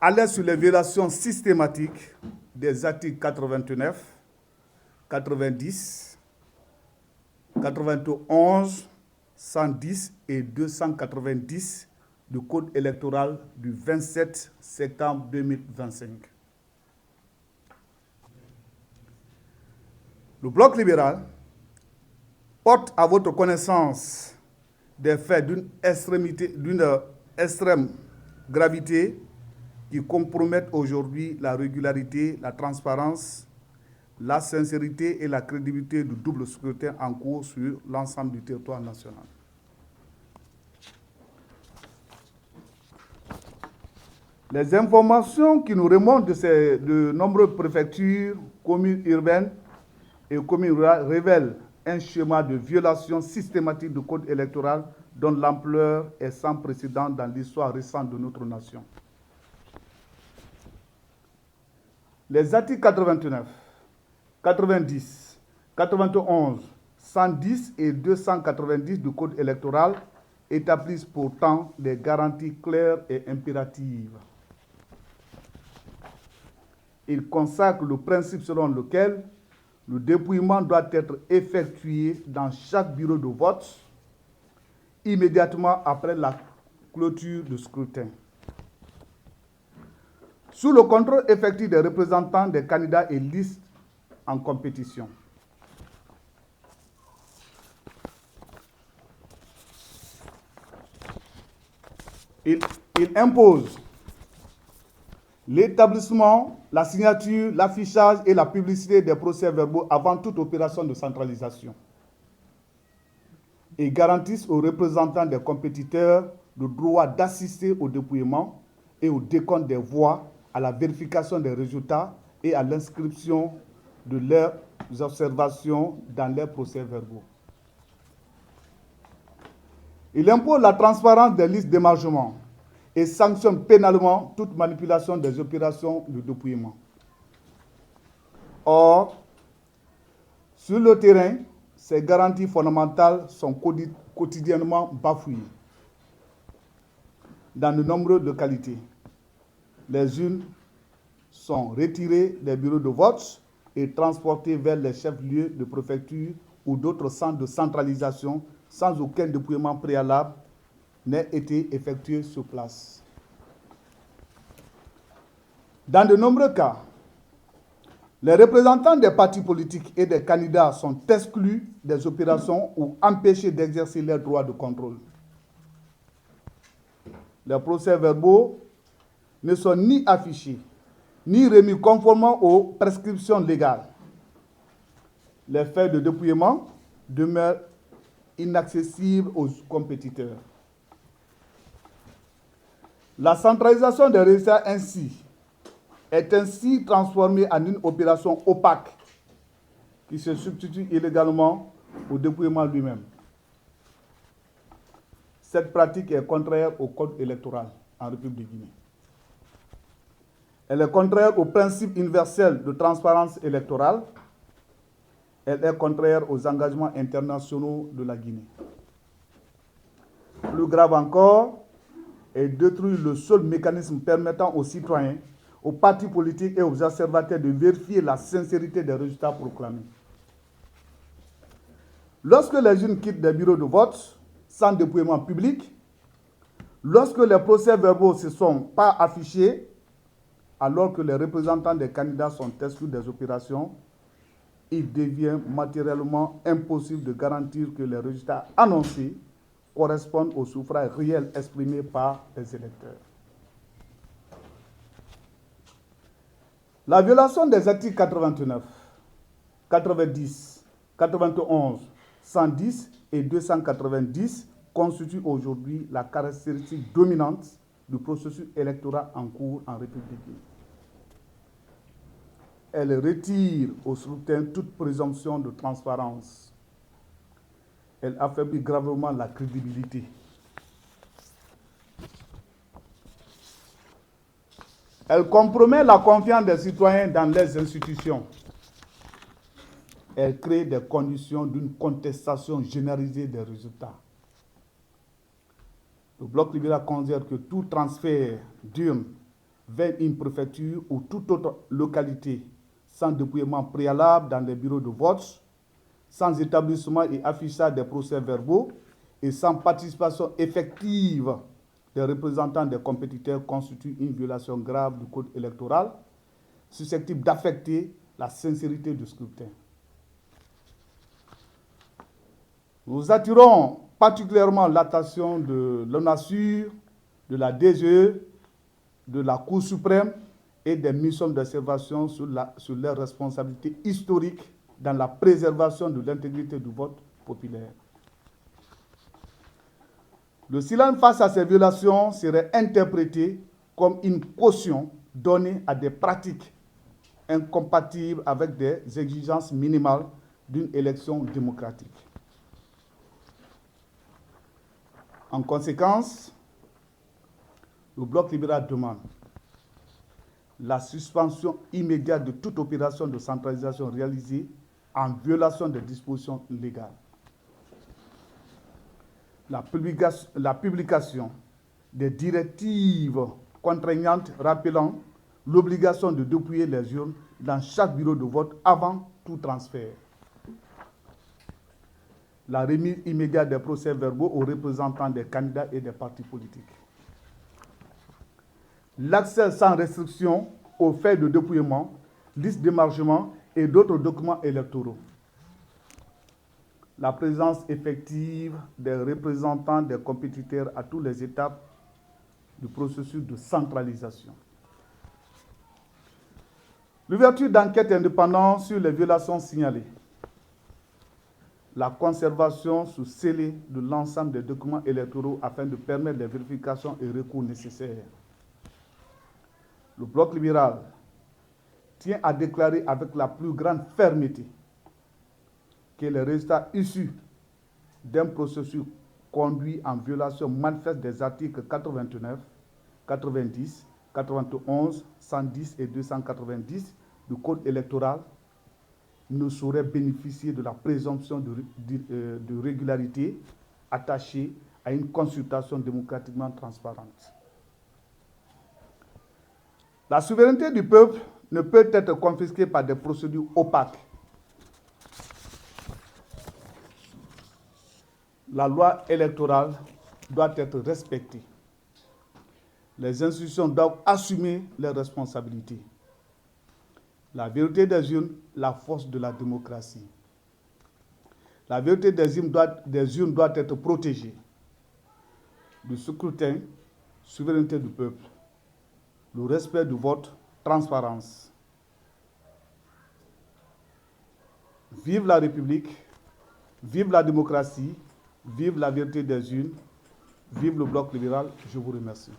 alerte sur les violations systématiques des articles 89, 90, 91, 110 et 290 du Code électoral du 27 septembre 2025. Le Bloc libéral porte à votre connaissance des faits d'une extrême gravité qui compromettent aujourd'hui la régularité, la transparence, la sincérité et la crédibilité du double scrutin en cours sur l'ensemble du territoire national. Les informations qui nous remontent de nombreuses préfectures, communes urbaines et communes rurales révèlent un schéma de violation systématique du code électoral dont l'ampleur est sans précédent dans l'histoire récente de notre nation. Les articles 89, 90, 91, 110 et 290 du code électoral établissent pourtant des garanties claires et impératives. Ils consacrent le principe selon lequel le dépouillement doit être effectué dans chaque bureau de vote immédiatement après la clôture du scrutin. Sous le contrôle effectif des représentants des candidats et listes en compétition. Il impose l'établissement, la signature, l'affichage et la publicité des procès-verbaux avant toute opération de centralisation. Et garantissent aux représentants des compétiteurs le droit d'assister au dépouillement et au décompte des voix, à la vérification des résultats et à l'inscription de leurs observations dans leurs procès-verbaux. Il impose la transparence des listes d'émargement et sanctionne pénalement toute manipulation des opérations de dépouillement. Or, sur le terrain, ces garanties fondamentales sont quotidiennement bafouillées dans de nombreuses localités. Les urnes sont retirées des bureaux de vote et transportées vers les chefs-lieux de préfecture ou d'autres centres de centralisation sans aucun dépouillement préalable n'ait été effectué sur place. Dans de nombreux cas, les représentants des partis politiques et des candidats sont exclus des opérations ou empêchés d'exercer leurs droits de contrôle. Les procès-verbaux ne sont ni affichés, ni remis conformément aux prescriptions légales. Les faits de dépouillement demeurent inaccessibles aux compétiteurs. La centralisation des résultats est ainsi transformée en une opération opaque qui se substitue illégalement au dépouillement lui-même. Cette pratique est contraire au code électoral en République de Guinée. Elle est contraire au principe universel de transparence électorale. Elle est contraire aux engagements internationaux de la Guinée. Plus grave encore, elle détruit le seul mécanisme permettant aux citoyens, aux partis politiques et aux observateurs de vérifier la sincérité des résultats proclamés. Lorsque les jeunes quittent des bureaux de vote sans dépouillement public, lorsque les procès-verbaux ne se sont pas affichés, alors que les représentants des candidats sont exclus des opérations, il devient matériellement impossible de garantir que les résultats annoncés correspondent au suffrage réel exprimé par les électeurs. La violation des articles 89, 90, 91, 110 et 290 constitue aujourd'hui la caractéristique dominante du processus électoral en cours en République de Guinée. Elle retire au scrutin toute présomption de transparence. Elle affaiblit gravement la crédibilité. Elle compromet la confiance des citoyens dans les institutions. Elle crée des conditions d'une contestation généralisée des résultats. Le Bloc libéral considère que tout transfert d'urnes vers une préfecture ou toute autre localité sans dépouillement préalable dans les bureaux de vote, sans établissement et affichage des procès-verbaux et sans participation effective des représentants des compétiteurs constitue une violation grave du code électoral, susceptible d'affecter la sincérité du scrutin. Nous attirons particulièrement l'attention de l'ONASUR, de la DGE, de la Cour suprême et des missions d'observation sur leurs responsabilités historiques dans la préservation de l'intégrité du vote populaire. Le silence face à ces violations serait interprété comme une caution donnée à des pratiques incompatibles avec des exigences minimales d'une élection démocratique. En conséquence, le Bloc libéral demande la suspension immédiate de toute opération de centralisation réalisée en violation des dispositions légales. La publication des directives contraignantes rappelant l'obligation de dépouiller les urnes dans chaque bureau de vote avant tout transfert. La remise immédiate des procès-verbaux aux représentants des candidats et des partis politiques. L'accès sans restriction aux faits de dépouillement, listes d'émargement et d'autres documents électoraux. La présence effective des représentants des compétiteurs à toutes les étapes du processus de centralisation. L'ouverture d'enquêtes indépendantes sur les violations signalées. La conservation sous scellé de l'ensemble des documents électoraux afin de permettre les vérifications et recours nécessaires. Le Bloc libéral tient à déclarer avec la plus grande fermeté que les résultats issus d'un processus conduit en violation manifeste des articles 89, 90, 91, 110 et 290 du Code électoral ne saurait bénéficier de la présomption de régularité attachée à une consultation démocratiquement transparente. La souveraineté du peuple ne peut être confisquée par des procédures opaques. La loi électorale doit être respectée. Les institutions doivent assumer leurs responsabilités. La vérité des urnes, la force de la démocratie. La vérité des urnes doit être protégée. Le scrutin, souveraineté du peuple. Le respect du vote, transparence. Vive la République, vive la démocratie, vive la vérité des urnes, vive le Bloc libéral. Je vous remercie.